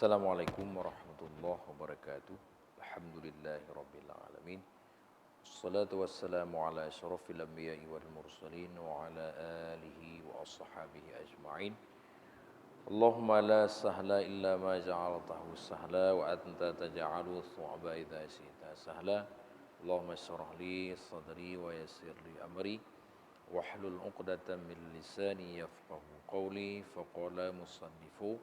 Assalamualaikum warahmatullahi wabarakatuh. Alhamdulillahirabbil alamin. Wassalatu wassalamu ala asyrafil anbiya'i wal mursalin wa ala alihi wa ashabihi ajma'in. Allahumma la sahla illa ma ja'altahu sahla wa anta taj'alu as-su'aba idza syi'ta sahla. Allahumma shrah li sadri wa yassir li amri wahlul 'uqdatam min lisani yafqahu qawli. Faqala musannifu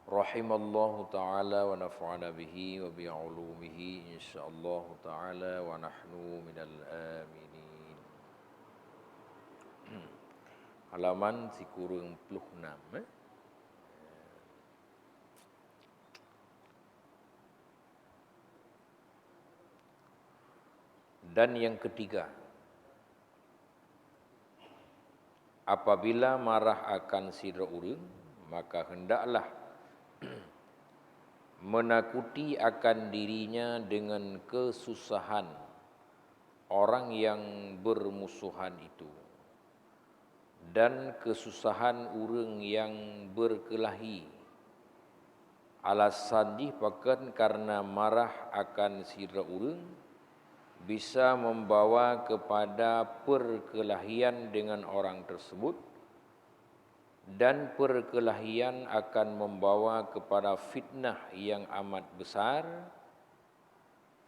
rahimallahu ta'ala wa nafa'ana bihi wa bi'ulumihi insyaallah ta'ala wa nahnu minal aminin. Halaman sikurung 26 Dan yang ketiga, apabila marah akan sira urang, maka hendaklah menakuti akan dirinya dengan kesusahan orang yang bermusuhan itu dan kesusahan urang yang berkelahi. Alasan dipakan karena marah akan sira urang bisa membawa kepada perkelahian dengan orang tersebut, dan perkelahian akan membawa kepada fitnah yang amat besar.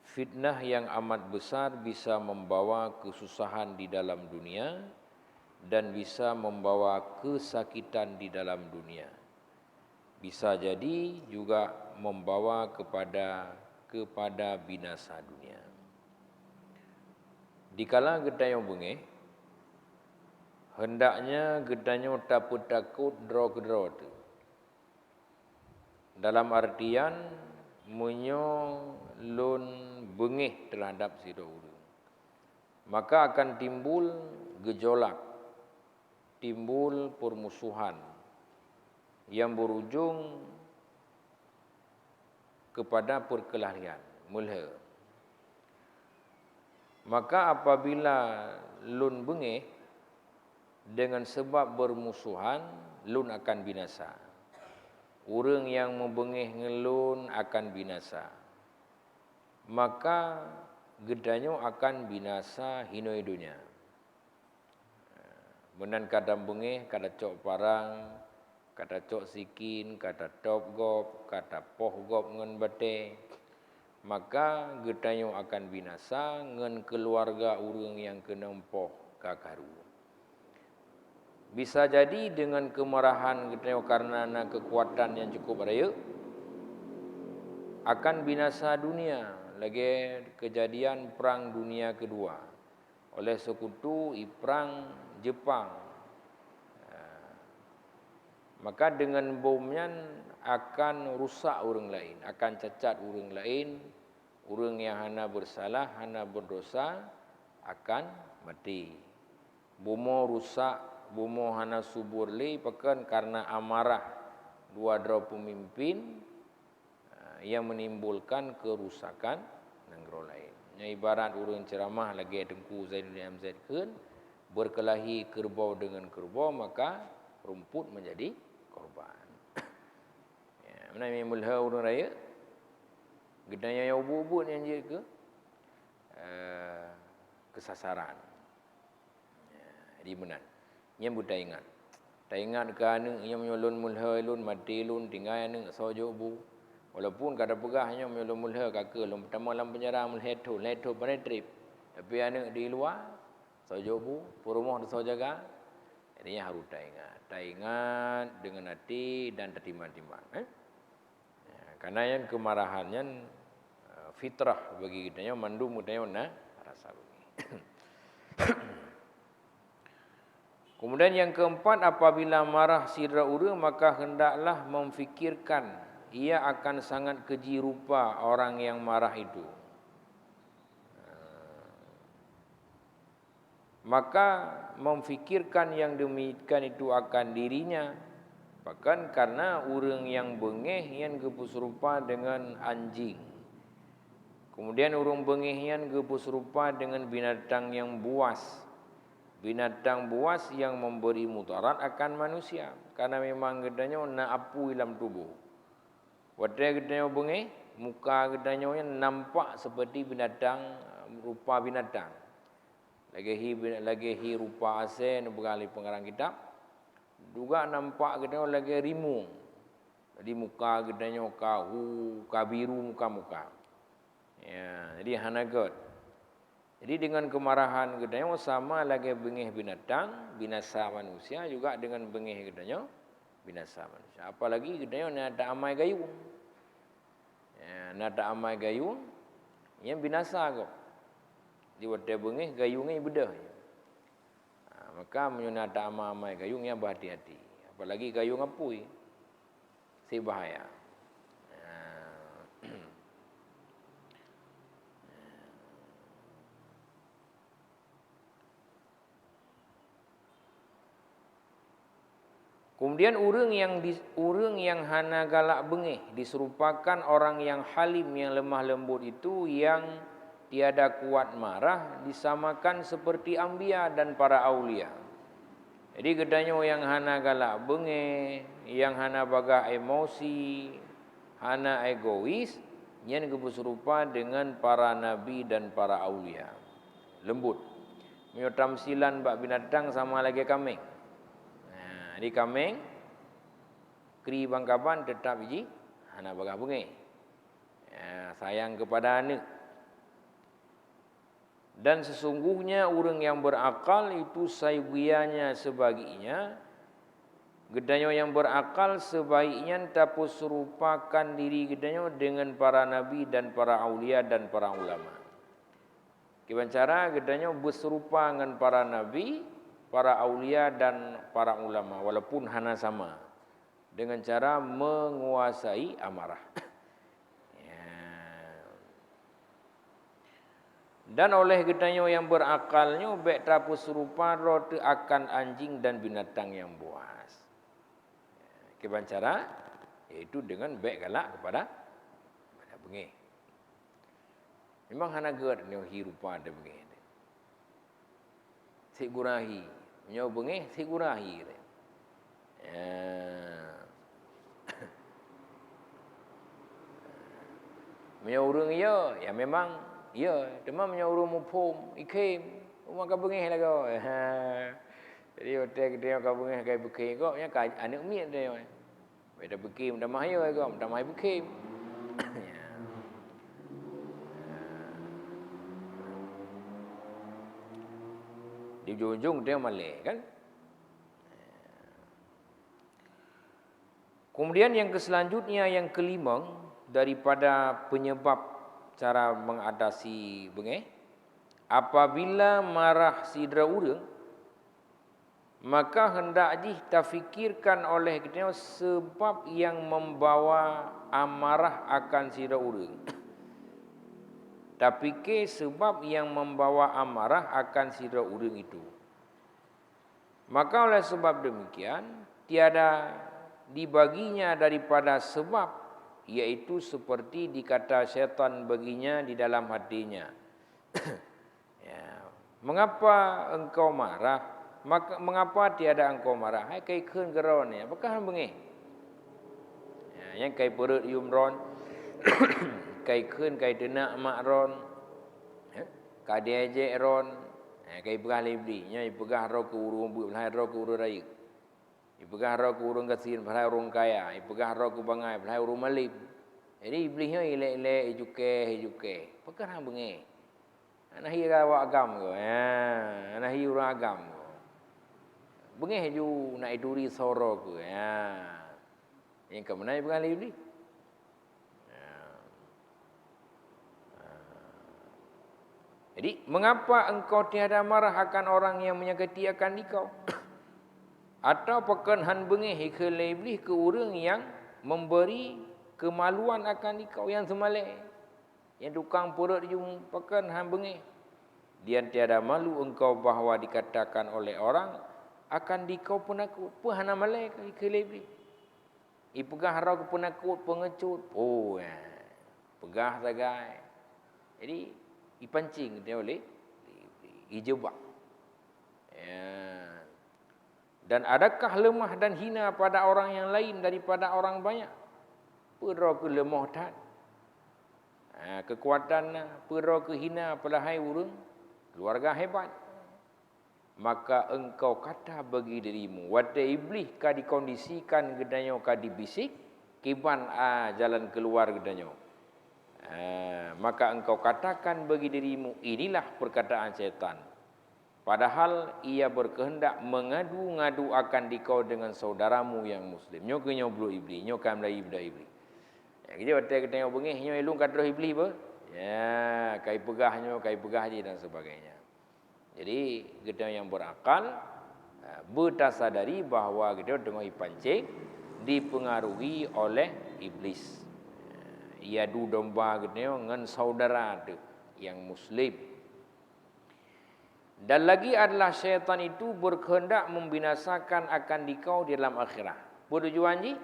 Fitnah yang amat besar bisa membawa kesusahan di dalam dunia dan bisa membawa kesakitan di dalam dunia. Bisa jadi juga membawa kepada binasa dunia. Dikala kita yang bengih, hendaknya gedanya takut draw tu. Dalam artian lun bengih terhadap sira urang, maka akan timbul gejolak, timbul permusuhan yang berujung kepada perkelahian, mulha. Maka apabila lun bengih dengan sebab bermusuhan, lun akan binasa. Urang yang membengih ngelun akan binasa. Maka gedanyo akan binasa hinoi dunia. Menan kadang bengih, kada cok parang, kada cok sikin, kada top gop, kada poh gop ngen bate. Maka gedanyo akan binasa ngen keluarga urang yang kena empoh kakaru. Bisa jadi dengan kemarahan kita karena kekuatan yang cukup raya akan binasa dunia. Lagi kejadian perang dunia kedua oleh sekutu perang Jepang. Maka dengan bomnya akan rusak orang lain, akan cacat orang lain. Orang yang hana bersalah, hana berdosa akan mati. Bomo rusak, bomo hana subur li pekan karena amarah dua pemimpin yang menimbulkan kerusakan negara lain. Yang ibarat urang ceramah lagi Tengku Zainuddin Hamzah kan, berkelahi kerbau dengan kerbau maka rumput menjadi korban. Ya, mana yang mulha urang raya? Gedanya yang ubud yang dia ke kesasaran. Ya, di menan. Yang buta ingat. Tak ingat ke anu yang menyolon mulha lun mati lun tinggal anu sojo bu. Walaupun kada pegahnya menyolon mulha kakak lun pertama dalam penjara mulheto pada trip. Tapi anu di luar sojo bu, rumah tu jaga. Jadinya harus tak ingat. Tak ingat dengan hati dan tertimbang-timbang. Ya, karena yang kemarahannya fitrah bagi kita mandu mudanya rasa bagi. Kemudian yang keempat, apabila marah sira urang maka hendaklah memfikirkan ia akan sangat keji rupa orang yang marah itu. Maka memfikirkan yang demikian itu akan dirinya. Bahkan karena urang yang bengih yang gepus rupa dengan anjing. Kemudian urang bengihian gepus rupa dengan binatang yang buas. Binatang buas yang memberi mudarat akan manusia. Karena memang gedanya na apu dalam tubuh. Wadai gedanya bengih, muka gedanya nampak seperti binatang, rupa binatang. Lagi rupa asen berkali pengarang kitab. Juga nampak gedanya lagi rimung. Jadi muka gedanya kabiru muka-muka. Ya, jadi hanagot. Jadi dengan kemarahan gedanya sama lagi bengih binatang, binasa manusia juga dengan bengih gedanya binasa manusia. Apalagi gedanya ada amai gayung. Ya, nada amai gayung yang binasa kok. Di wadai bengih gayungnya bedah. Maka menyunada amai gayung yang berhati-hati. Apalagi gayung apui. Si bahaya. Kemudian urang yang hana galak bengih diserupakan orang yang halim, yang lemah lembut itu, yang tiada kuat marah, disamakan seperti anbiya dan para aulia. Jadi gedanya yang hana galak bengih, yang hana bagah emosi, hana egois, yang serupa dengan para nabi dan para aulia. Lembut. Tamsilan bak binatang sama lagi kambing. Di kambing kri bangkaban tetap biji anak bagah bengih. Sayang kepada anak. Dan sesungguhnya orang yang berakal itu sayugianya sebaginya. Gedanya yang berakal sebaiknya tapus serupakan diri gedanya dengan para nabi dan para aulia dan para ulama. Kiban cara gedanya berserupa dengan para nabi, para aulia dan para ulama walaupun hana sama dengan cara menguasai amarah. Dan oleh gedanya yang berakalnya baik tapus serupa roti akan anjing dan binatang yang buas. Kiban cara yaitu dengan baik galak kepada bengih. Memang hana gerd ni hirupa ada bengih. Sigurahi nyo bengih sigurahi. Menyo urang ya memang ya, cuma menyo urang mupum ikim, maka bengih lah kau. Jadi hotel dia kau bengih kai beking kau nya kai anak miat dia. Beda beking dah mahyo kau, dah mahyo beking. Di ujung dia malek kan. Kemudian yang selanjutnya yang kelima daripada penyebab cara mengatasi bengih, apabila marah sidra urang maka hendak kita fikirkan oleh kita sebab yang membawa amarah akan sidra urang. Tapi ke sebab yang membawa amarah akan sidra urang itu. Maka oleh sebab demikian tiada dibaginya daripada sebab, iaitu seperti dikata syaitan baginya di dalam hatinya. Mengapa engkau marah? Mengapa tiada engkau marah? Hai kai keun geron ni, apakah bengih? Yang kai perut yumron, kai keun kai denak mak ron, kai diajek ron, kai pegah libli, nya pegah ro ke urung bu, lai ro ke urung raya. Ipegah roh ke urung kasin, pelai urung kaya. Ipegah roh ke bangai, pelai urung malib. Jadi iblisnya ilek-ilek, hijuke. Apakah hang bengih? Anak hira awak agam ke? Anak hira urang agam ke? Bengih ju nak iduri soro ke? Yang ke mana ipegah libli? Jadi, mengapa engkau tiada marah akan orang yang menyakiti akan dikau? Atau pekan han bengih ke iblis ke orang yang memberi kemaluan akan dikau yang semale. Yang tukang perut jum pekan han bengih. Dia tiada malu engkau bahawa dikatakan oleh orang akan dikau penakut. Apa hana malai ke iblis? Ipegah harau ke penakut, pengecut. Oh ya. Pegah sagai. Jadi ipancing dia oleh ijebak. Dan adakah lemah dan hina pada orang yang lain daripada orang banyak? Pera ke lemah tat. Kekuatan pera ke hina pelahai urang. Keluarga hebat. Maka engkau kata bagi dirimu, wata iblis ka dikondisikan gedanyo ka dibisik, kiban jalan keluar gedanyo. Maka engkau katakan bagi dirimu, inilah perkataan syaitan. Padahal ia berkehendak mengadu-ngadu akan dikau dengan saudaramu yang muslim. Nyo ke nyo blu iblis, nyo kan melayu budak iblis. Jadi wata gedanyo bengih, nyo elung kadroh iblis apa? Ya, kai pegah je dan sebagainya. Jadi kita yang berakal bertasadari bahawa kita tengah dipancing dipengaruhi oleh iblis. Ia du domba kita dengan saudara tu yang muslim. Dan lagi adalah syaitan itu berkehendak membinasakan akan dikau di dalam akhirat. Bertujuan ji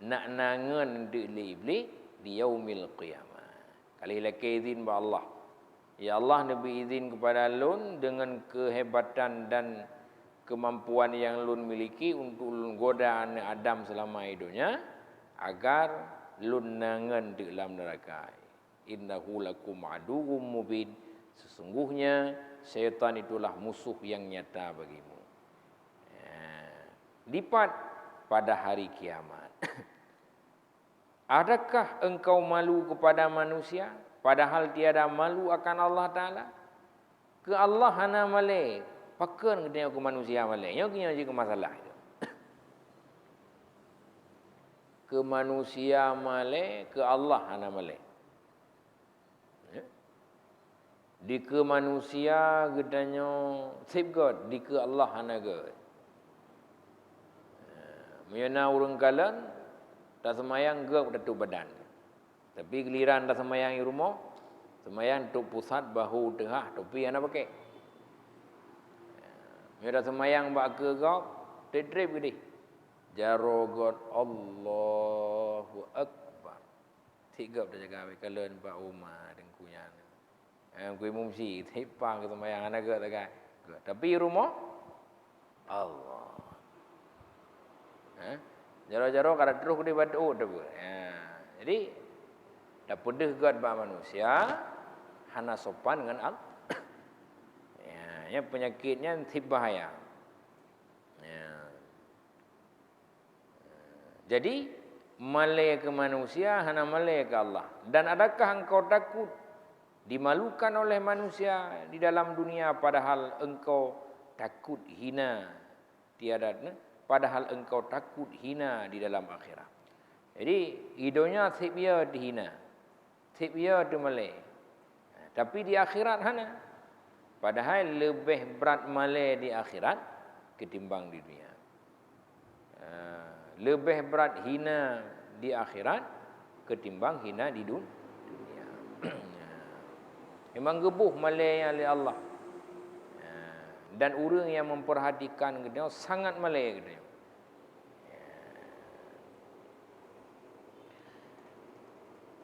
nak nangan de iblis di yaumil qiyamah. Kali laki izin ba Allah. Ya Allah Nabi izin kepada lun dengan kehebatan dan kemampuan yang lun miliki untuk lun goda anak Adam selama hidupnya agar lun nangan di dalam neraka. Innahu lakum aduwwum mubin. Sesungguhnya syaitan itulah musuh yang nyata bagimu. Lipat pada hari kiamat. Adakah engkau malu kepada manusia? Padahal tiada malu akan Allah Ta'ala. Ke Allah hana malai. Pakan kita ke manusia malai. Yang kena je ke masalah itu. Ke manusia malai, ke Allah hana malai. Di ke manusia gedanya safeguard. Di ke Allah hana god. Menyana urang kalan, tak semayang gak datu badan. Tapi giliran dah semayang di rumah, semayang tuk pusat bahu tengah, topi yang nak pakai. Dia dah semayang bak ke kau, trip gede. Jarogot Allahu Akbar. Tiga dah jaga ambil kalian Pak Umar dan kunyan. Kui mumsi, tipang ke semayang anak ke tak kan. Tapi di rumah, Allah. Jaro-jaro kada terus gede batu dah. Jadi dah pedih god ba manusia hana sopan dengan Allah. Ya, penyakitnya bahaya. Ya. Jadi malai ke manusia hana malai ke Allah. Dan adakah engkau takut dimalukan oleh manusia di dalam dunia padahal engkau takut hina tiada padahal engkau takut hina di dalam akhirat. Jadi hidupnya sibia dihina. Sibia tu malai. Tapi di akhirat hana. Padahal lebih berat malai di akhirat ketimbang di dunia. Lebih berat hina di akhirat ketimbang hina di dunia. Memang gebuh malai oleh Allah. Dan orang yang memperhatikan dia sangat malai dia.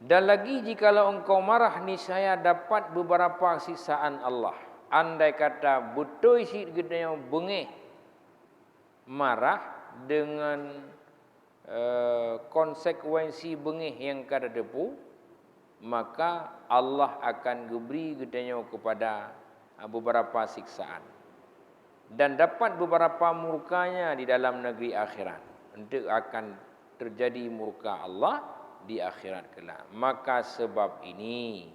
Dan lagi jikalau engkau marah niscaya dapat beberapa siksaan Allah. Andai kata betul isi gedenya bengih marah dengan konsekuensi bengih yang kada depu, maka Allah akan beri gedenya kepada beberapa siksaan. Dan dapat beberapa murkanya di dalam negeri akhirat. Untuk akan terjadi murka Allah di akhirat kelak. Maka sebab ini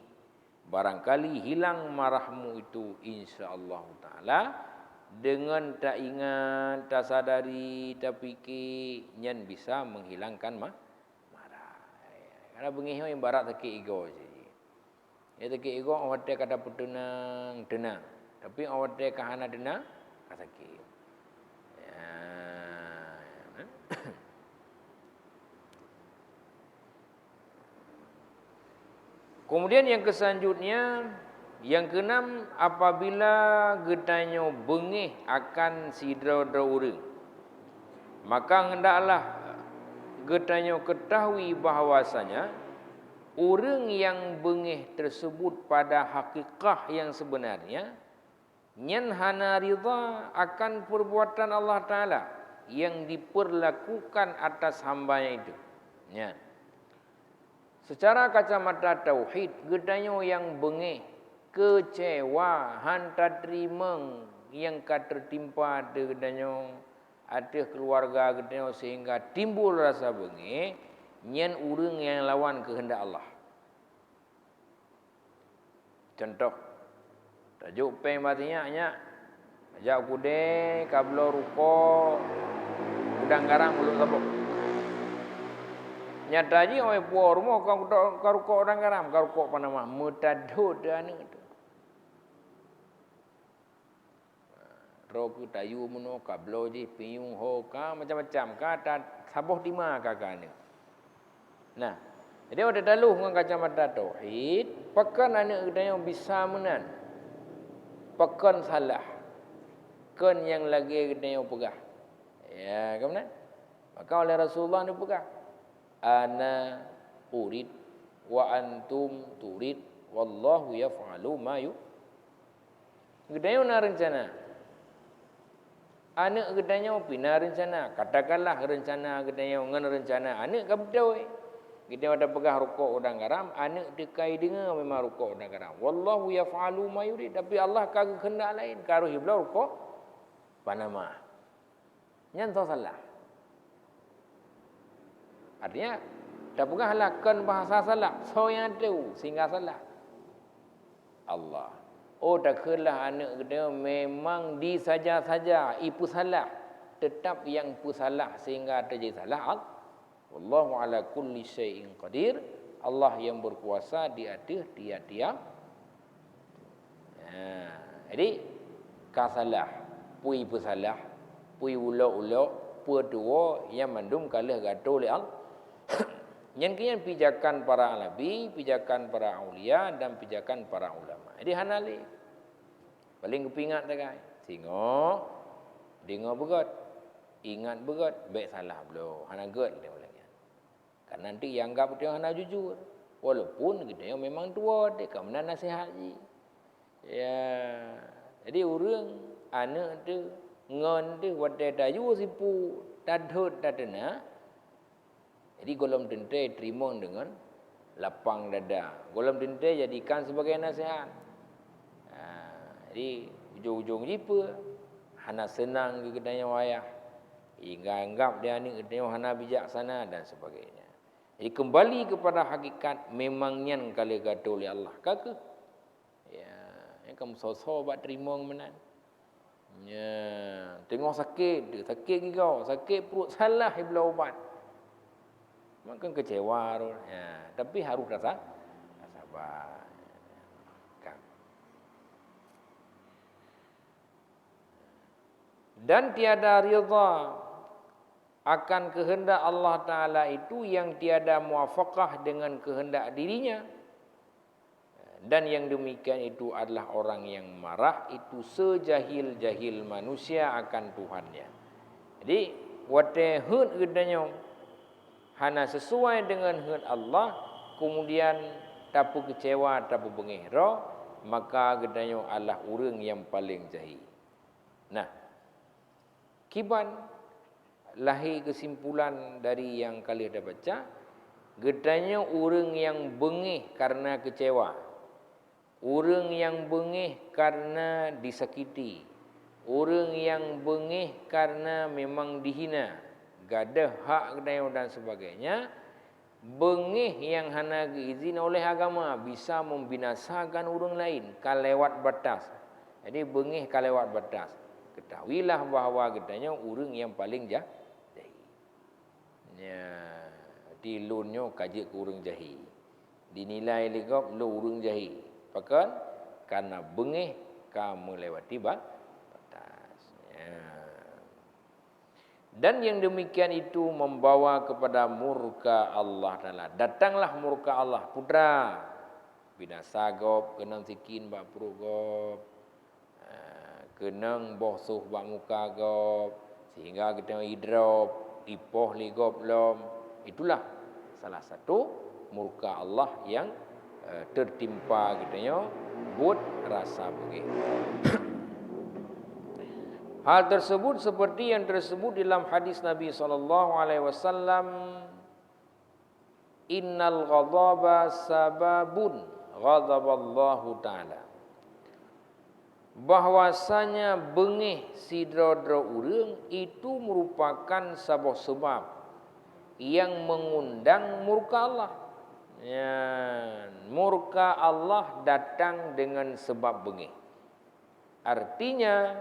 barangkali hilang marahmu itu insya-Allah taala dengan tak ingat, tak sadari, tak fikir nyan bisa menghilangkan marah. Karena bengih yang barat sakit ego saja. Ya sakit ego awak tak kata tenang. Tapi awak tak kahana tenang sakit. Ya. Kemudian yang keselanjutnya, yang keenam, apabila getanyo bengih akan sidra-dra urang, maka hendaklah getanyo ketahui bahawasanya orang yang bengih tersebut pada hakikah yang sebenarnya nyan hana ridha akan perbuatan Allah Ta'ala yang diperlakukan atas hambanya itu. Ya. Secara kacamata tauhid, gedanyo yang bengih, kecewa, hanta terima yang tertimpa ada gedanyo, ada keluarga gedanyo sehingga timbul rasa bengih, nyen urang yang lawan kehendak Allah. Contoh, tajuk peng matinya hanya ajak kude kablo ruko udang garang mulut sabuk. Nyata ji oi puar rumah kau ruko udang garam, kau ruko apa nama? Mutadud anu tu. Roku tayu muno kablo ji piung ho ka macam-macam ka sabuh lima kakak ni. Nah, jadi ada daluh dengan kacamata tauhid, pekan anak yang bisa menan. Pekan salah. Kan yang lagi yang pegah. Ya, kemudian maka oleh Rasulullah ni pegah. Ana urid wa antum turid wallahu yaf'alu ma yu. Gedayo na rencana. Anak gedayo pina rencana. Katakanlah rencana gedayo ngan rencana anak kabdoi. Gedayo ada pegah rukuk udang garam, anak dekai dengar memang rukuk udang garam. Wallahu yaf'alu ma yurid. Tapi Allah kagak kehendak lain. Karuh iblau rukuk Panama. Nyanto salah. Artinya, tak pernah lakukan bahasa salah. So yang tahu, sehingga salah. Allah. Oh, tak kelah anak kita memang disaja-saja, ipu salah. Tetap yang pu salah sehingga terjadi salah. Wallahu ala kulli syai'in qadir. Allah yang berkuasa di atas tiap-tiap. Jadi, kasalah. Pui pu salah. Pui ulok-ulok. Pui dua yang mandum kalah gaduh oleh Allah. Yang kian pijakan para nabi, pijakan para aulia dan pijakan para ulama. Jadi hanali paling kepingat dekai. Tengok dengar begot, ingat begot, baik salah belum. Hana god dia lagi. Kan nanti yang anggap dia hana jujur. Walaupun kita yang memang tua, dia kemudian nasihat ji. Ya, jadi orang anak tu ngon tu wadai dayu sipu tadhut tadena. Jadi golom dente terima dengan lapang dada. Golom dente jadikan sebagai nasihat. Jadi ujung-ujung jipa hana senang ke kedanya wayah. Hingga anggap dia ni kedanya hana bijaksana dan sebagainya. Jadi kembali kepada hakikat memangnya kali gaduh oleh Allah. Kakak. Ya, yang kamu so-so buat terima menan. Ya, tengok sakit, sakit kau, sakit perut salah iblau obat. Maka kecewa ya, tapi harus rasa sabar. Dan tiada ridha akan kehendak Allah Ta'ala itu yang tiada muafakah dengan kehendak dirinya. Dan yang demikian itu adalah orang yang marah, itu sejahil-jahil manusia akan Tuhannya. Jadi, wate hut gedanya hana sesuai dengan kehendak Allah, kemudian tapu kecewa, tapu bengihra, maka gedanyo Allah urang yang paling jahil. Nah, kiban lahir kesimpulan dari yang kalian dah baca, gedanyo urang yang bengih karena kecewa, urang yang bengih karena disakiti, urang yang bengih karena memang dihina, gadah hak kedayo dan sebagainya. Bengih yang hana izin oleh agama bisa membinasakan orang lain kalewat batas. Jadi bengih kalewat batas. Ketahuilah bahawa katanya orang yang paling jahil. Ya, dilunyo kaji ke orang jahil. Dinilai ligop lu orang jahil. Pakan karena bengih kamu lewati batas. Dan yang demikian itu membawa kepada murka Allah Ta'ala. Datanglah murka Allah. Putra. Binasa gop. Kenang sikin bak perut gop. Kenang bosuh bak muka gop. Sehingga kita hidrop. Ipoh li gop lom. Itulah salah satu murka Allah yang tertimpa katanya. Buat rasa begitu. Hal tersebut seperti yang tersebut dalam hadis Nabi SAW innal ghadaba sababun ghadaballahu ta'ala. Bahwasanya bengih sidra-dra urang itu merupakan sebuah sebab yang mengundang murka Allah. Ya, murka Allah datang dengan sebab bengih. Artinya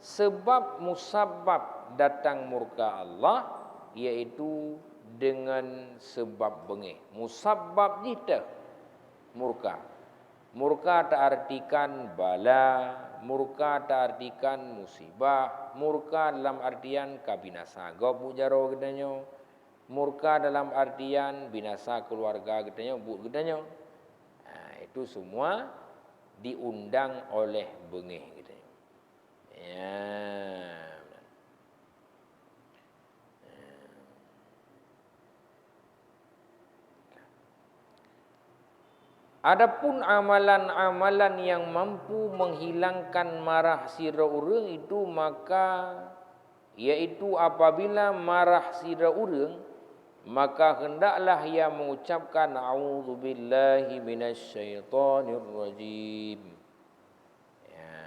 sebab musabab datang murka Allah iaitu dengan sebab bengih. Musabab kita murka. Murka tak artikan bala, murka tak artikan musibah, murka dalam artian kabinasa gobu jaro gedanyo, murka dalam artian binasa keluarga gedanyo, bu gedanyo. Itu semua diundang oleh bengih gedanyo. Ya. Adapun amalan-amalan yang mampu menghilangkan marah sira urang itu maka iaitu apabila marah sira urang maka hendaklah ia mengucapkan a'udzubillahi minasyaitonirrajim. Ya.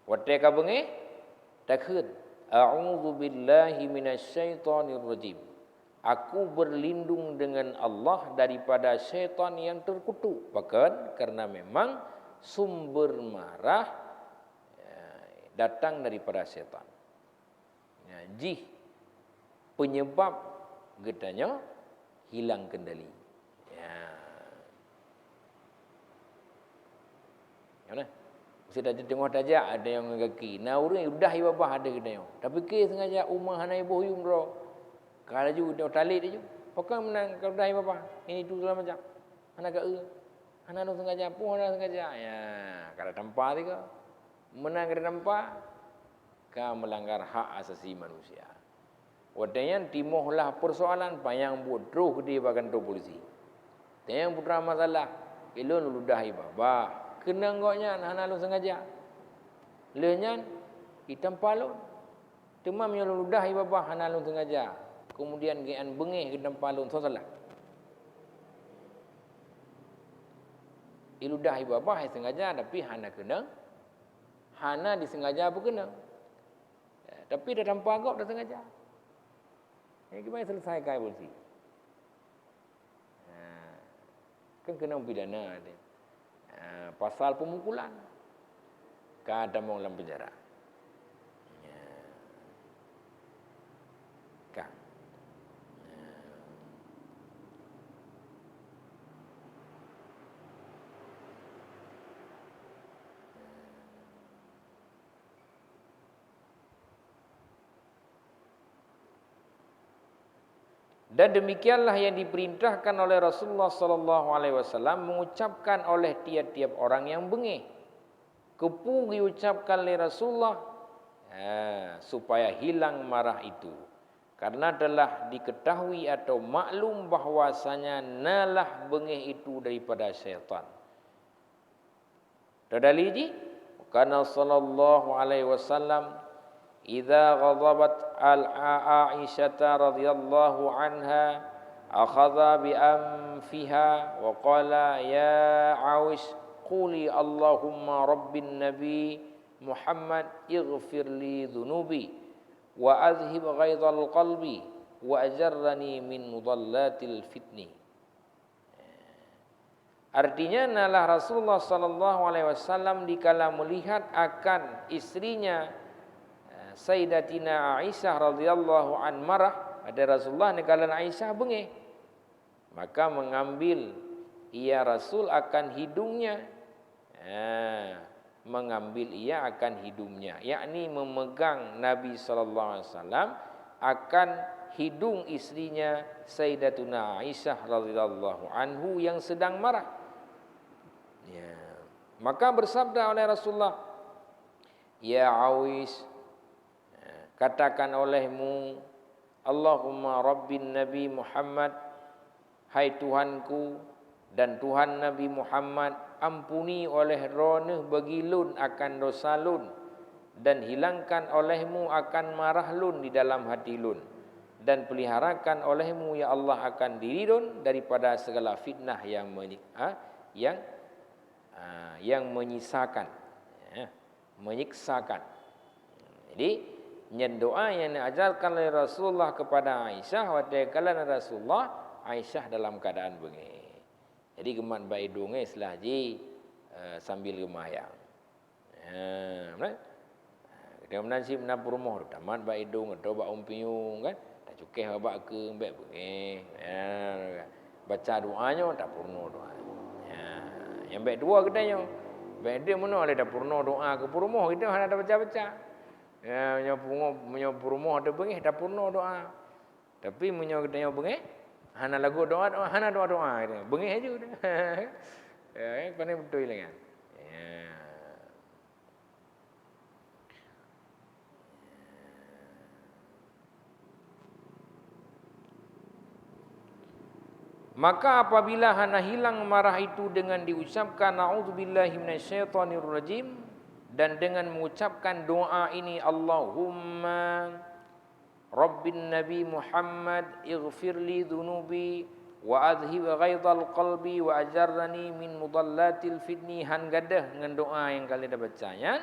Wate ka bengih takut a'udzubillahi minasyaitonirrajim. Aku berlindung dengan Allah daripada syaitan yang terkutuk. Bahkan karena memang sumber marah datang daripada syaitan. Jih penyebab getanya hilang kendali. Mana? Sudah tengok saja ada yang kaki. Nah orang udah ibabah ada getanya. Tapi ke sengaja umah hana ibu huyung bro. Kalau juga talik dia juga. Pokok menang kalau dah apa? Ini tu segala macam. Anak ke anak tu sengaja pun anak sengaja. Ya, kalau tanpa dia menang ke tanpa kau melanggar hak asasi manusia. Wadanya timohlah persoalan payang bodoh dia bahkan tu polisi. Tayang putra masalah. Elon ludah ibabah. Kena ngoknya anak lu sengaja. Lehnyan hitam palon. Temam yang ludah ibabah anak lu sengaja. Kemudian gian bengih ke dalam palun salah. Iludah ibabah sengaja tapi hana kena. Hana disengaja apa kena. Tapi dah tanpa agak dah sengaja. Gimana selesai kai polisi? Kan kena pidana dia. Pasal pemukulan. Kan ada mau dalam penjara. Kan. Dan demikianlah yang diperintahkan oleh Rasulullah sallallahu alaihi wasallam mengucapkan oleh tiap-tiap orang yang bengih. Kepu diucapkan oleh Rasulullah supaya hilang marah itu. Karena telah diketahui atau maklum bahwasanya nalah bengih itu daripada syaitan. Tadaliji kana sallallahu alaihi wasallam idza ghadabat al-Aisyah radhiyallahu anha akhadha bi anfiha wa qala ya Aish quli Allahumma rabbin nabi Muhammad ighfir li dhunubi wa adhhib ghaidhal qalbi wa ajarrani min mudallatil fitni. Artinya nalah Rasulullah sallallahu alaihi wasallam dikala melihat akan istrinya Sayyidatina Aisyah radhiyallahu an marah pada Rasulullah nekalan Aisyah bengih. Maka mengambil ia Rasul akan hidungnya. Mengambil ia akan hidungnya, yakni memegang Nabi sallallahu alaihi wasallam akan hidung istrinya Sayyidatuna Aisyah radhiyallahu anhu yang sedang marah. Ya. Maka bersabda oleh Rasulullah, ya Awis, katakan olehmu, Allahumma rabbin Nabi Muhammad, hai Tuhanku dan Tuhan Nabi Muhammad, ampuni oleh roneh bagi lun akan dosa lun dan hilangkan olehmu akan marah lun di dalam hati lun dan peliharakan olehmu ya Allah akan diri don daripada segala fitnah yang yang menyisakan, menyiksakan. Jadi nyen doa yang diajarkan oleh Rasulullah kepada Aisyah waktu kala Rasulullah Aisyah dalam keadaan bengih. Jadi gemat baik donge selah sambil gemayang. Kemudian si menap rumah tamat baik dong atau bak umpiung kan. Tak cukeh babak ke mbek bengih. Baca doanya tak purno doa. Yang baik dua katanya. Baik dia mana ada purno doa ke rumah kita ada baca-baca. Menyo rumah ada bengih tak purno doa. Tapi menyo katanya bengih hana lagu doa, hana doa-doa gitu. Bengih aja udah. Pandai betul lah kan. Maka apabila hana hilang marah itu dengan diucapkan na'udzubillahi minasyaitonirrajim dan dengan mengucapkan doa ini Allahumma Rabbin Nabi Muhammad ighfirli dhunubi wa adhib ghaidal qalbi wa ajarrani min mudallatil fitni han gadah dengan doa yang kalian dah bacanya.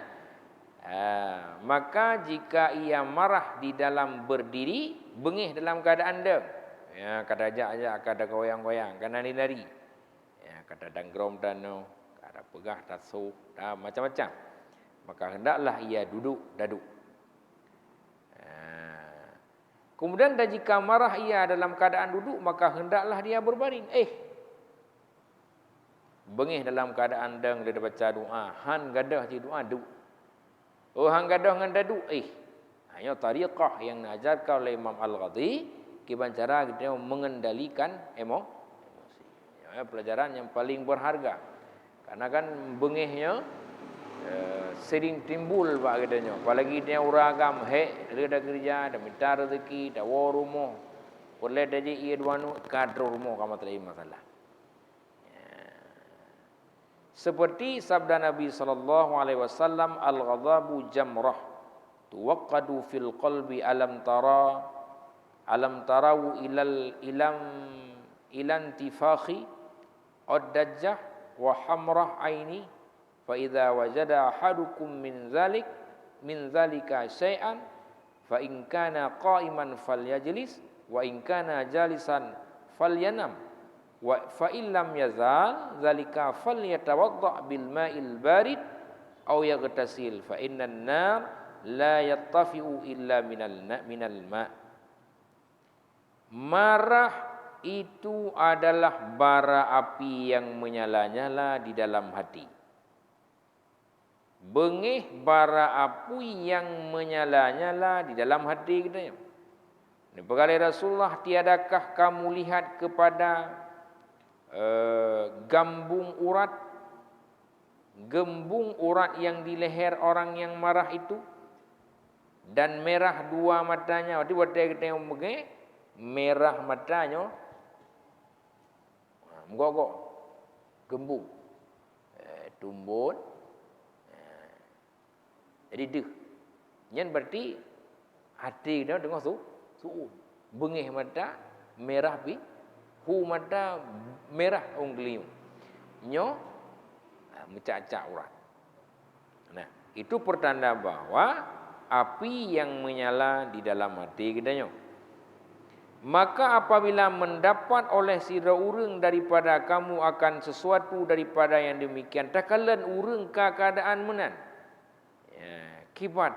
Maka jika ia marah di dalam berdiri, bengih dalam keadaan deng. Ya, kada ajak kada goyang-goyang, kana lari. Ya, kada dangrom dano, kada pegah tasuk, macam-macam. Maka hendaklah ia duduk. Kemudian dan jika marah ia dalam keadaan duduk, maka hendaklah dia berbaring. Bengih dalam keadaan deng dia baca doa, han gadah di doa duduk. Oh han gadah ngan duduk. Hanya tariqah yang diajarkan oleh Imam Al-Ghazali, kiban cara kita mengendalikan emosi. Ya, pelajaran yang paling berharga. Karena kan bengihnya sering timbul pak katanya. Apalagi dia uragam dia dah kerja, dah minta rezeki, dah war rumah. Boleh dah je ia duanu kadro rumah kamu tak ada masalah. Seperti sabda Nabi sallallahu alaihi wasallam, al-ghadabu jamrah tuwaqqadu fil qalbi alam tarau ilan tifakhi ad-dajjah wa hamrah aini fa idza wajada ahadukum min zalika syai'an fa in kana qa'iman falyajlis wa in kana jalisan falyanam wa fa in lam yazal zalika falyatawadda bil ma'il barid aw yaghtasil fa innan nar la yattafi'u illa minal ma'. Marah itu adalah bara api yang menyala-nyala di dalam hati. Bengih bara api yang menyala-nyala di dalam hati katanya. Ini perkara Rasulullah, tiadakah kamu lihat kepada gembung urat yang di leher orang yang marah itu dan merah dua matanya. Waktu kita yang bengih merah matanya menggogok gembung tumbut jadi deh nyen berarti hati dia dengar suun bengih mata merah pi hu mata merah ungliu nyo mencacak urat. Nah, itu pertanda bahwa api yang menyala di dalam hati kita nyo. Maka apabila mendapat oleh sira urang daripada kamu akan sesuatu daripada yang demikian, takalan urang ka keadaan menan. Ya, kibat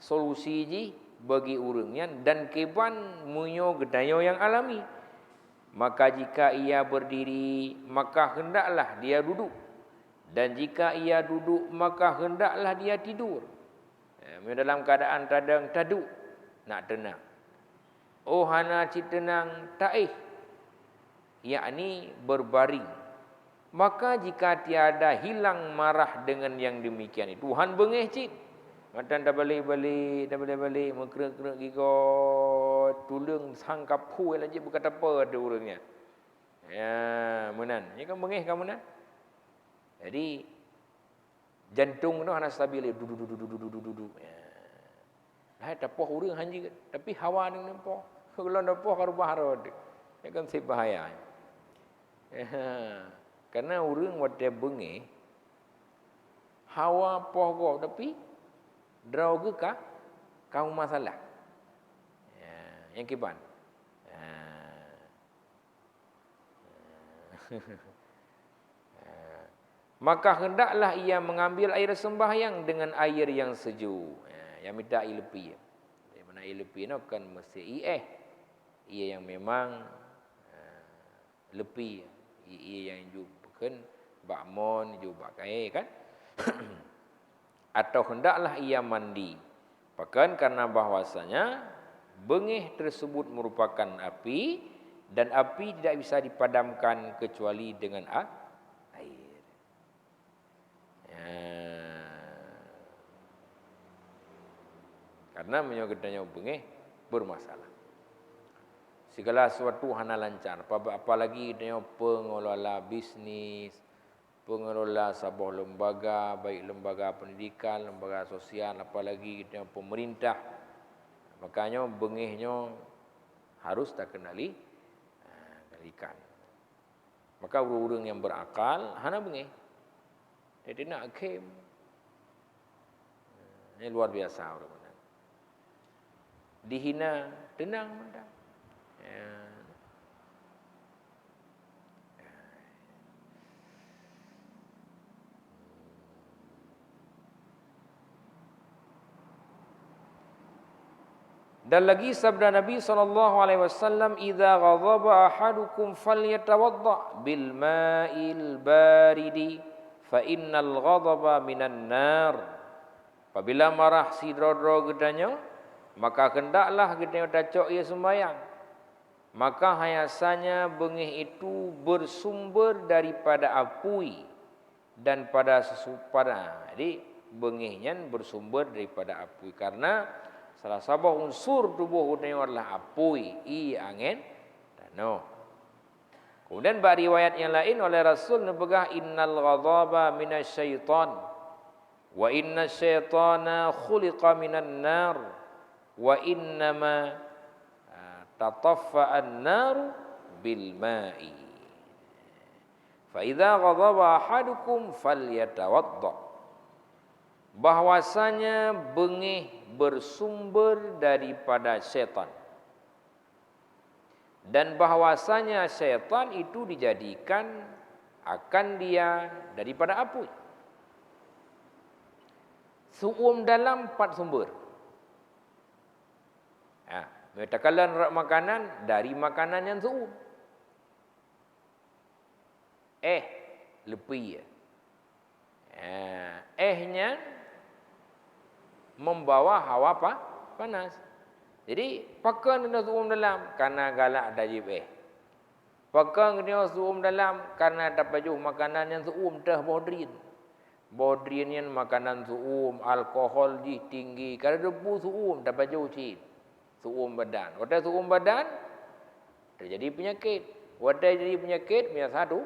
solusi ji bagi urangnya dan kiban munyo gedayo yang alami. Maka jika ia berdiri, maka hendaklah dia duduk. Dan jika ia duduk, maka hendaklah dia tidur. Ya, dalam keadaan tadang taduk nak tenang. Oh hana cik tenang taih, yakni berbaring. Maka jika tiada hilang marah dengan yang demikian itu, Tuhan bengih cik. Matan dah balik, mengkerak-kerak gigot, tulung sangkap hu lagi berkata apa ada orangnya. Ya, menan. Ini kan bengih kan menan. Jadi jantung tu hana stabil, duduk. Ya. Dah tapoh orang hanji tapi hawa ni nampak. Kalau napa karubah harod. Ya kan si bahaya. Karena urang wate bengi hawa pogo tapi draw ke kau masalah. Yang kiban. Maka hendaklah ia mengambil air sembahyang dengan air yang sejuk. Yang minta air lepi. Di mana air lepi ni kan mesti ia yang memang lepi. Ia yang juga bakmon juga bakai kan. Atau hendaklah ia mandi. Bahkan karena bahwasanya bengih tersebut merupakan api dan api tidak bisa dipadamkan kecuali dengan air. Karena menyoketnya bengih bermasalah. Segala sesuatu hana lancar. Apalagi dia pengelola bisnis, pengelola sebuah lembaga, baik lembaga pendidikan, lembaga sosial, apalagi dia pemerintah. Makanya bengihnya harus tak kendalikan. Maka orang yang berakal hana bengih. Dia nak kem. Ini luar biasa orang. Dihina tenang mendak. Dan lagi sabda Nabi SAW, "Idza ghadaba ahadukum falyatawadda bil ma'il baridi fa innal ghadaba minan nar." Apabila marah si dro-dro gedanya, maka hendaklah gedanya dacok ia sembahyang. Maka hayasanya bengih itu bersumber daripada api dan pada sesupada. Jadi bengihnya bersumber daripada api karena salah satu unsur tubuh kita adalah api, angin, dan Kemudian bagi riwayat yang lain oleh Rasul nebegah innal ghadaba minasyaitan wa inna syaitana khuliqa minan nar wa innama tataffa'an naru bil ma'i. Fa idza ghadaba ahadukum falyatawadda. Bahwasanya bengih bersumber daripada syaitan. Dan bahwasanya syaitan itu dijadikan akan dia daripada api. Suum dalam 4 sumber. Metakalan makanan dari makanan yang suum. Lepi. Ehnya membawa hawa panas. Jadi pakan kena suum dalam karena galak dajib Pakan kena suum dalam karena dapat juh makanan yang suum dah bodrin. Bodrin yang makanan suum, alkohol tinggi. Kalau debu suum dapat juh cin. Suum badan. Wadah suum badan terjadi penyakit. Wadah jadi penyakit punya satu.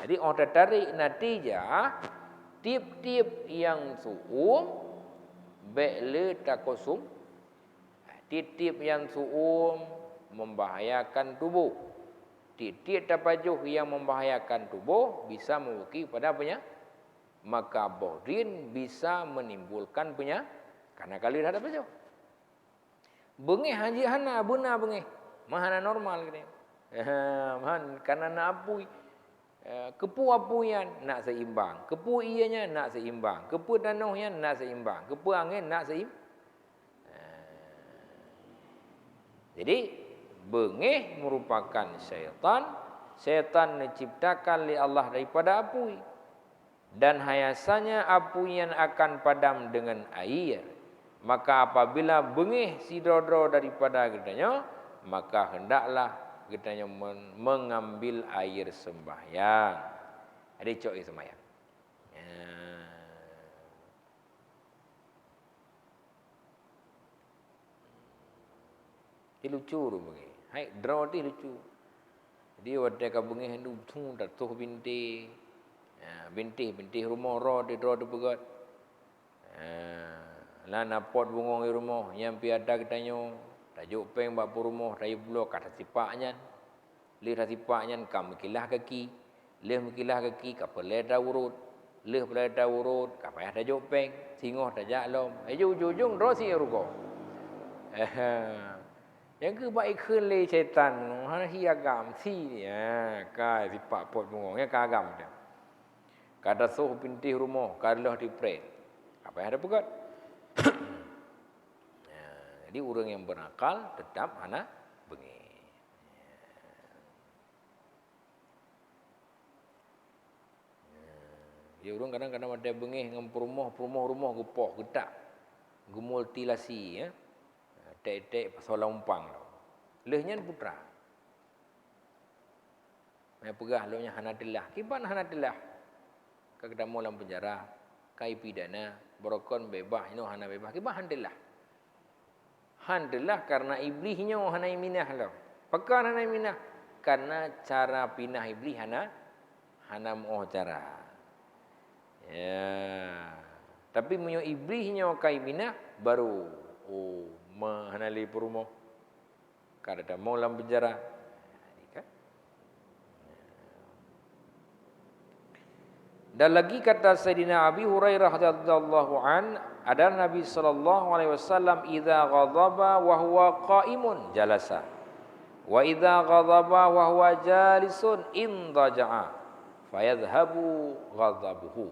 Jadi orang tertarik natijah tip-tip yang suum Bekle takosum. Titip yang suum membahayakan tubuh. Titip tapajuh yang membahayakan tubuh bisa memukul pada punya. Maka bodrin bisa menimbulkan punya. Karena kali dah tapajuh. Bengih haji hana benar bengih. Mahana normal kena. Karena nak apui. Kepu apuyan nak seimbang, kepu ianya nak seimbang, kepu danaunya nak seimbang, kepu angin nak seimbang. Jadi bengih merupakan syaitan. Syaitan diciptakan oleh Allah daripada api. Dan hayasanya api yang akan padam dengan air. Maka apabila bengih si dro-dro daripada gedanya, maka hendaklah kita mengambil air sembahyang. Ada cok air sembahyang. Ini lucu tu bagi. Hai draw tu lucu. Dia wadah kabungi hendu tung datuh binti. Binti rumah roh dia draw tu pegat. Lah napot bungong di rumah yang piada katanya Tajuk peng bapa rumah raya pula kata tipaknya. Leh tipaknya kam kilah kaki. Leh kilah kaki kapal dah urut. Leh dah urut kapal tajuk peng. Singoh tajak lom. Ujung-ujung rosi ruko. Yang ke baik khele syaitan ha hi agam si ya kai tipak pot bungong ya kagam dia. Kada soh pintih rumah kalah di pret. Apa yang ada pegat? Jadi orang yang berakal tetap anak bengih. Ya orang kadang-kadang ada bengih dengan rumah gepok getak. Gemultilasi ya. Tek-tek pasal umpang tau. Lehnya putra. Mai pegah lohnya hanadillah. Kiban hanadillah. Kagedamo dalam penjara, kai pidana, berokon bebas, ino hana bebas. Kiban hanadillah. Handelah karena iblisnya hanai minah lah. Pekan hanai minah karena cara pinah iblis hana moh cara. Ya. Tapi munyo iblisnya kai minah baru mahanali perumo. Kada mau dalam penjara. Dan lagi kata Sayyidina Abi Hurairah radhiyallahu an, ada Nabi sallallahu alaihi wasallam idza ghadaba wa huwa qaimun jalasa. Wa idza ghadaba wa huwa jalisun indaja'a fayadhhabu ghadabuhu.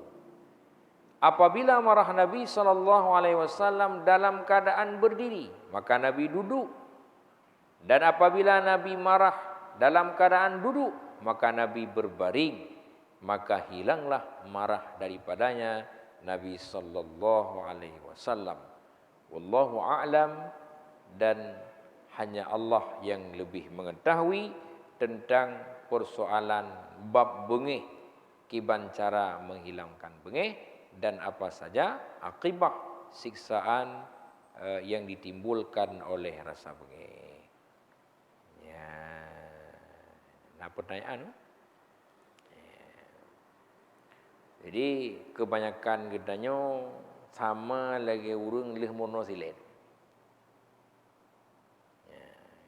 Apabila marah Nabi sallallahu alaihi wasallam dalam keadaan berdiri, maka Nabi duduk. Dan apabila Nabi marah dalam keadaan duduk, maka Nabi berbaring. Maka hilanglah marah daripadanya Nabi sallallahu alaihi wasallam. Wallahu a'lam, dan hanya Allah yang lebih mengetahui tentang persoalan bab bengih, kiban cara menghilangkan bengih dan apa saja akibat siksaan yang ditimbulkan oleh rasa bengih. Ya. Nah, pertanyaan. Jadi kebanyakan kitanya sama lagi urang leh mono silet.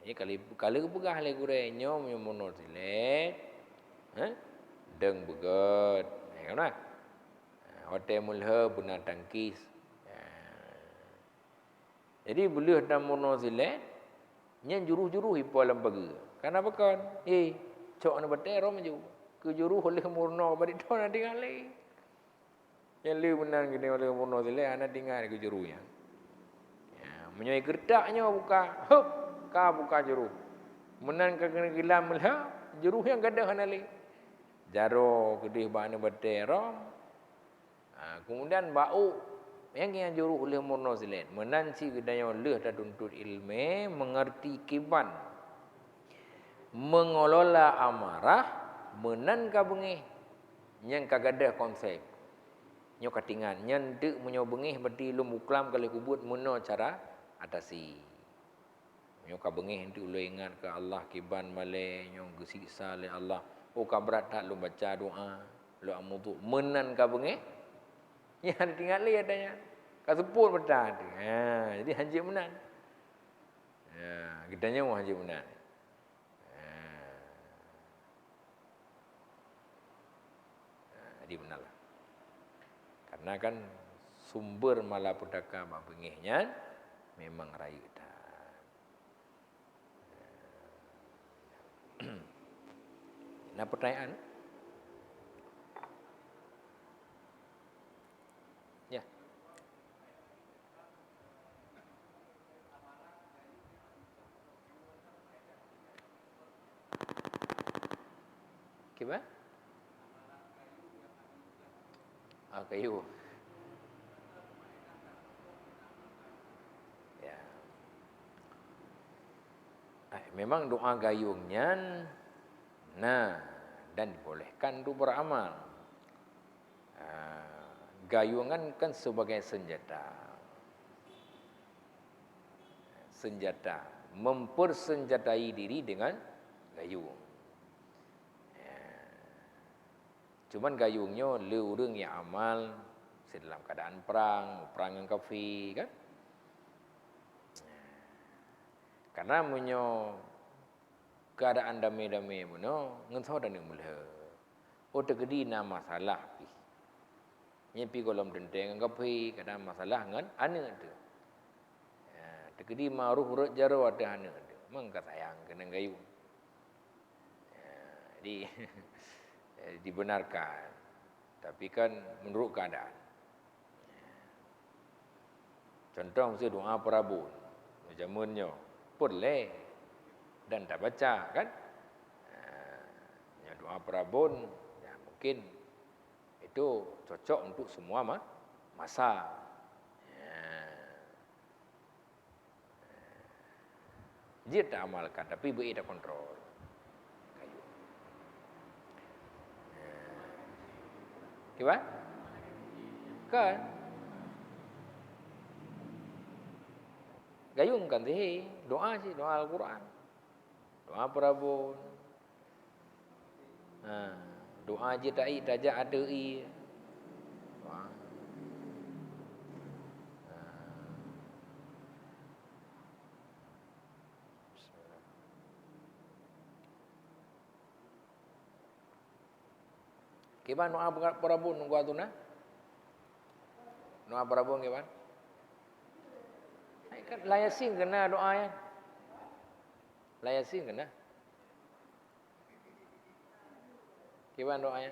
Ya, kali pegah lagi urenyo mono silet. Deng beget. Ya kan? Hotel mulha buna tangkis. Jadi boleh dalam mono silet nyen juruh-juruh ipo dalam pagi. Kenapa kan? Cok na batero maju. Ke juruh oleh murno bari to na tinggalai. Yang lu menang kita oleh mono sile ana tinggal ke jurunya. Ya, menyoi gerdaknya buka, hop, ka buka juru. Menang ke gilam melha, juru yang gadah hanali. Jaro kedih bana batero. Kemudian bau yang juru oleh mono sile. Menan si gedanya leh dah tuntut ilmu, mengerti kiban. Mengelola amarah, menan ka bengih. Yang kagadah konsep. Nyo katingan nyen deuk menyo bengih berarti lum uklam kali kubut muno cara atasi. Nyo ka bengih nanti ulo ingat ke Allah kiban male nyo gesiksa le Allah. Ka berat tak lu baca doa, lu amudu menan ka bengih. Ya tinggal le adanya. Ka sepur betat. Jadi haji menan. Ya, kitanya mau haji menan. Jadi benarlah. Karena kan sumber malapetaka mak bengihnya memang rayu dah. Nah, pertanyaan? Ya. Gimana? Kayu. Ya. Memang doa gayungnya, nah, dan dibolehkan untuk beramal. Gayungan kan sebagai senjata. Senjata. Mempersenjatai diri dengan gayung. Cuman gayungnya le urang yang amal dalam keadaan perang yang kafir kan. Karena menyo keadaan damai-damai mono ngentho dan mulha. Oh tegedi na masalah pi. Nyepi kolom dendeng kapi kada masalah ngan ane ada. Ya, tegedi maruh urut jaro ada ane ada. Mengka sayang kena gayu. Ya, jadi dibenarkan. Tapi kan menurut keadaan. Contoh mesti doa perabun. Jamunnya boleh dan tak baca kan? Ya, doa perabun ya mungkin itu cocok untuk semua masa. Ya. Dia tak amalkan tapi BI tak kontrol. Gimana? Kan? Gayung kan sih, doa sih, doa Al-Quran. Doa perabun. Doa je tak tajak ada i. Doa. Gimana doa perabun gua tu nah? Doa perabun gimana? Kan layasin kena doa ya. Layasin kena. Gimana doanya?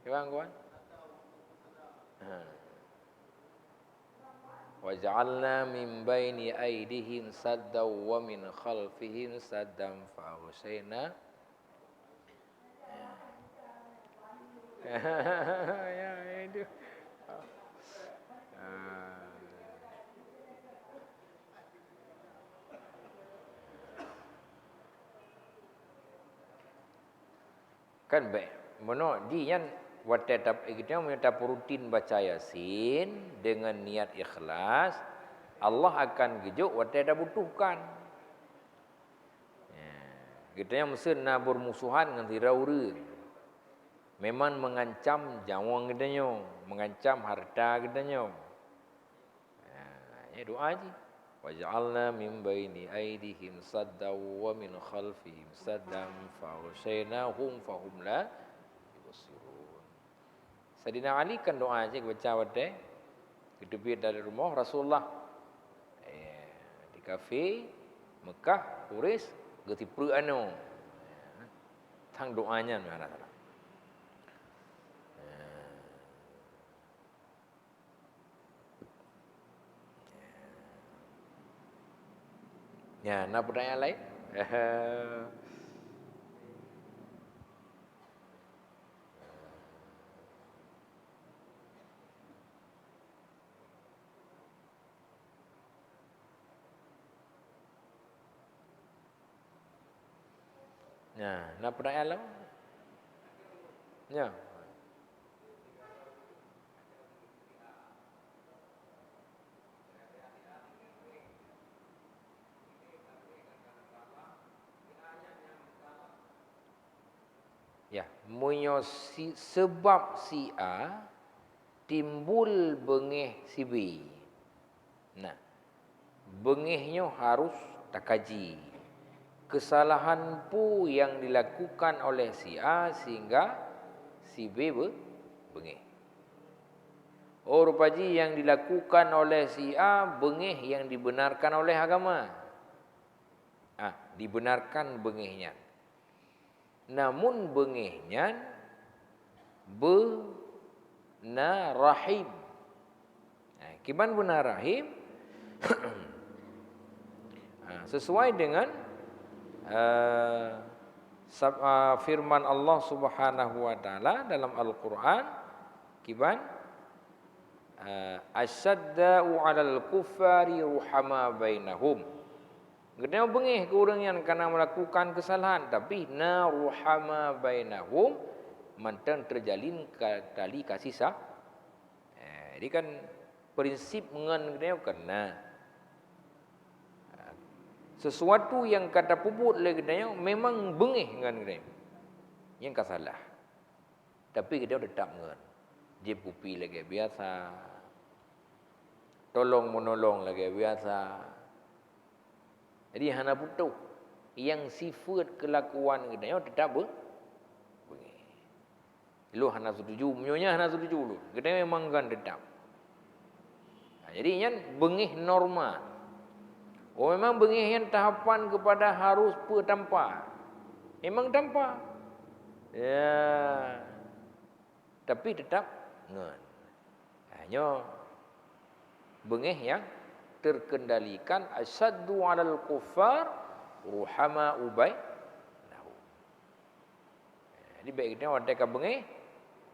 Gimana kawan? Waj'alna min baini aydihim saddan wa min khalfihim saddan fa'ghsayna. Ya itu. Kan baik. Mono di yan watetap ikitnya menetap rutin baca Yasin dengan niat ikhlas, Allah akan gejuk watetap butuhkan. Kita yang mesti nak bermusuhan dengan tiraura. Memang mengancam jawang kitanya, mengancam harta kitanya. Ya doa je. Waj'alna min baini aydihim saddan wa min khalfihim saddan fa'ghshaynahum fahum la yubsirun. Sayyidina Ali kan doa je baca wadai ketepi dari rumah Rasulullah. Di kafe Mekah, Quraisy geti perano. Tang doanya mana salah. Ya, nak pertanyaan lain? Ya, nak pertanyaan lain? Ya. Ya, munyo sebab si A timbul bengih si B. Nah, bengihnya harus takaji. Kesalahan pu yang dilakukan oleh si A sehingga si B bengih. Oh, rupaji yang dilakukan oleh si A bengih yang dibenarkan oleh agama. Dibenarkan bengihnya. Namun bengihnya benar rahim. Kiban benar rahim sesuai dengan firman Allah Subhanahu wa taala dalam Al-Qur'an, kiban asyadda'u 'alal kuffari ruhama bainahum. Gedenya bengih ke orang yang kerana melakukan kesalahan, tapi naruhama bainahum, mantan terjalin tali kasih sah. Jadi kan prinsip mengan gedenya kena sesuatu yang kata puput le gedenya memang bengih dengan gedenya. Yang kasalah. Tapi kita tetap ngen. Dia pupi lagi biasa. Tolong menolong lagi biasa. Jadi hana putus. Yang sifat kelakuan kita tetap bengih. Lu hana setuju, nyonya hana setuju lu. Kita memang kan tetap. Jadi yang bengih normal. Oh memang bengih yang tahapan kepada harus tanpa. Memang tanpa. Ya. Tapi tetap ngen. Hanya bengih yang terkendalikan asyaddu 'alal kuffar ruhama ubay. Jadi baik kita ada bengih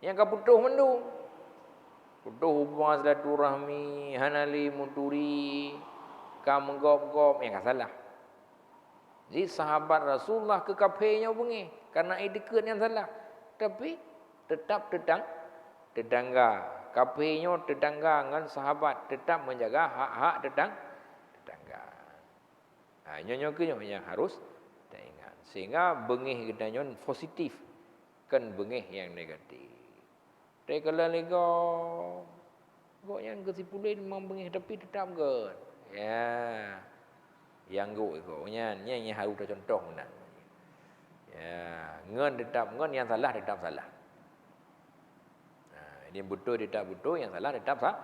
yang kaputuh mendu. Putuh hubungan silaturahmi, hanali muturi, kam gop-gop yang salah. Jadi sahabat Rasulullah ke kafenya bengih karena etiket yang salah. Tapi tetap tetangga. Kafenya tetangga dengan sahabat tetap menjaga hak-hak tetangga. Nyonya yang harus kita ingat. Sehingga bengih kita nyon positif kan bengih yang negatif. Kalau lego, kok yang kesimpulan memang bengih tapi tetap kan. Ya, yang go nya harus ada contoh mana. Ya, ngen tetap ngen, yang salah tetap salah. Ini betul tetap betul, yang salah tetap salah.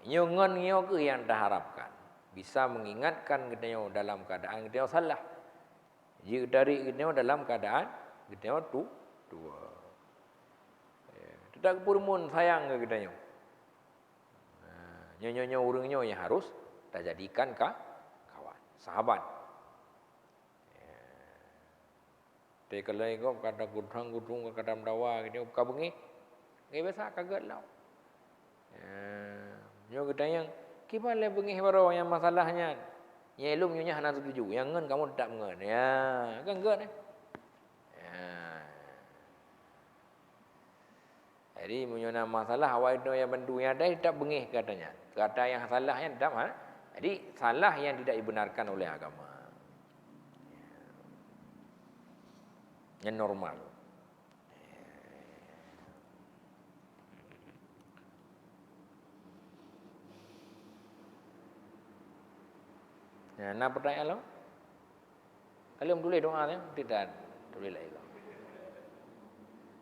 Ngen ke yang diharapkan bisa mengingatkan kita dalam keadaan kita salah. Jika dari kita dalam keadaan kita dua. Tidak purmun sayang ke kita nyo. Nyonya urangnya yang harus tak jadikan kawan, sahabat. Tapi kalau ikut kata gudang kata mendawa kita buka bengi, ngai biasa kaget lau. Nyo kita yang gimana bengi baru yang masalahnya. Yang ilmu nyonya hana setuju, yang ngen kamu tak ngen. Ya, kan ngen. Jadi punya masalah awak itu yang bantu yang ada tidak bengih katanya. Kata yang salahnya tidak ha? Jadi salah yang tidak dibenarkan oleh agama. Yang normal. Nah, pertanyaan lo? Kalian tulis doa ya? Tidak tulis lagi.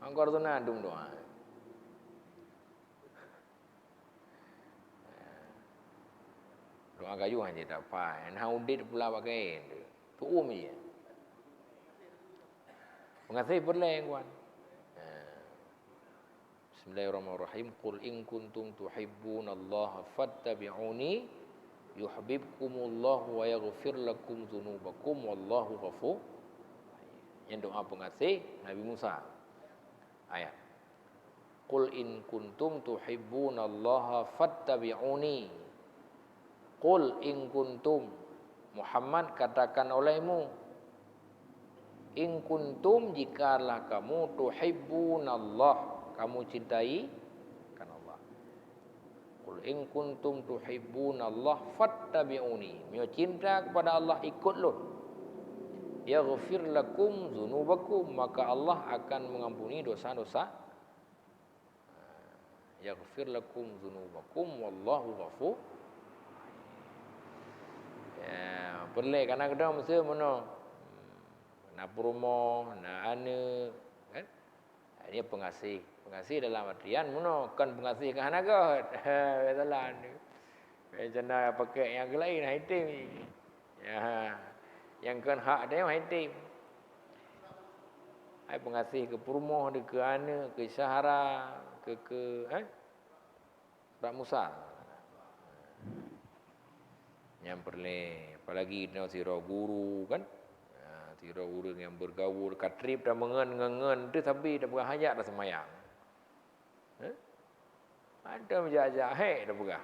Angkor tu nadung doa. Doa kayu hanya dapat. Nah, udit pula pakai. Tu je. Mengasih boleh kawan. Bismillahirrahmanirrahim. Qul in kuntum tuhibbunallaha fattabi'uni yuhibbukumullahu wa yaghfir lakum dzunubakum wallahu ghafur. Yang doa pengasih Nabi Musa. Ayat. Qul in kuntum tuhibbunallaha fattabi'uni. Qul in kuntum, Muhammad katakan olehmu, in kuntum jikalah kamu tuhibbunallah, kamu cintai kan Allah. Qul in kuntum tuhibbunallah fattabi'uni. Mio cinta kepada Allah ikutlah. Yaghfir lakum dzunubakum, maka Allah akan mengampuni dosa-dosa. Yaghfir lakum dzunubakum wallahu ghafur. Ya, perle kana kedang mesti mono. Nak promo, nak ane, kan? Ini pengasih. Pengasih dalam artian mono kan pengasih ke hanaga. Salah ni. Jangan pakai yang lain haitim. Ya. Yang kan hak dia haitim. Ai pengasih ke promo, ke ane, ke Sahara, ke Pak Musa. Yang perle, apalagi kita sira guru kan, sira guru yang bergaul katrip dah mengen tu tapi dah berhajat dah semayang. Ada menjajah dah berah.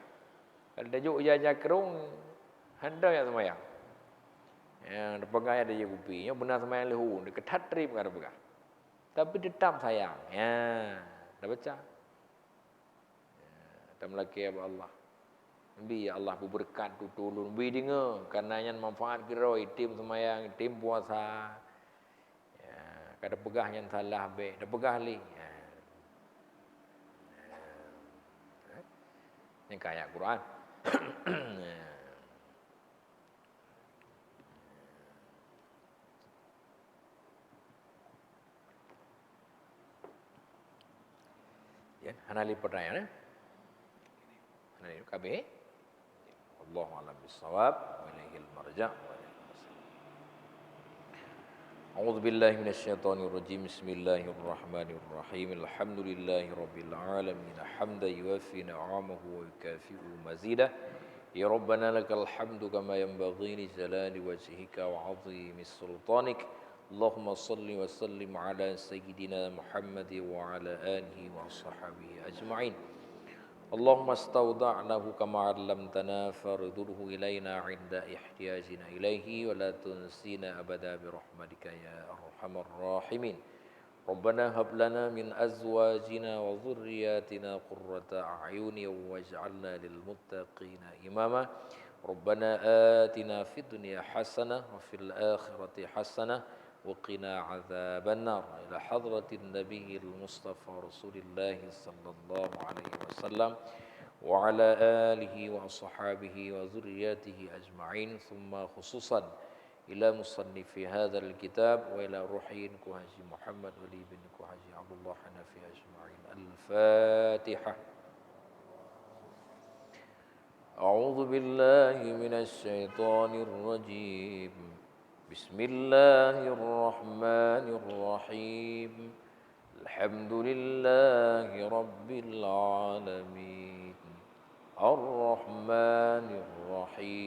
Kalau dah juk jajah kerung, ada yang semayang. Yang dah pegang ada je kupi, yang benar semayang lehu, dia ketat trip kan dah berah. Tapi tetap sayang. Ya, dah baca. Tak melaki Allah. Nabi Allah berberkat tu tolong nabi dengar kerana yang manfaat kira tim semayang tim puasa ya, Kada pegah yang salah baik, dah pegah li. Ini ayat Quran. Ya, hana li pertanyaan. Hana li kabeh. Allahu a'lam bissawab wa ilaihil marja' wa ilaihil masir. A'udzu billahi minasyaitonir rajim. Bismillahirrahmanirrahim. Alhamdulillahi rabbil alamin. Hamdan yuwaffi ni'amahu wa yukafi'u mazidah. Ya Rabbana lakal hamdu kama yanbaghi li jalali wajhika wa 'azimi sultanik. Allahumma salli wa sallim ala sayyidina Muhammad wa ala alihi wa sahbihi ajma'in. Allahumma astawda'nahu kama 'allamtana fardurhu ilaina 'inda ihtiyajina ilaihi wa la tunsina abada bi rahmatika ya arhamar rahimin. Rabbana hab lana min azwajina wa dhurriyyatina qurrata a'yuni waj'alna lil muttaqina imama. Rabbana atina fid dunya hasanah wa fil akhirati hasanah wa qina adzabannar. Ila hadratin nabiyil mustafa Rasulillah sallallahu alaihi wasallam wa ala alihi wa ashabihi wa dhurriyyatihi ajma'in. Thumma khususan ila musannifi hadzal kitab wa ila ruhin ku Haji Muhammad Wali bin ku Haji Abdullah Hanafi ajma'in. Al-Fatihah. A'udzu billahi minasy syaithanir rajim. Bismillahirrahmanirrahim. Alhamdulillahi rabbil alamin. Ar-Rahmanir Rahim.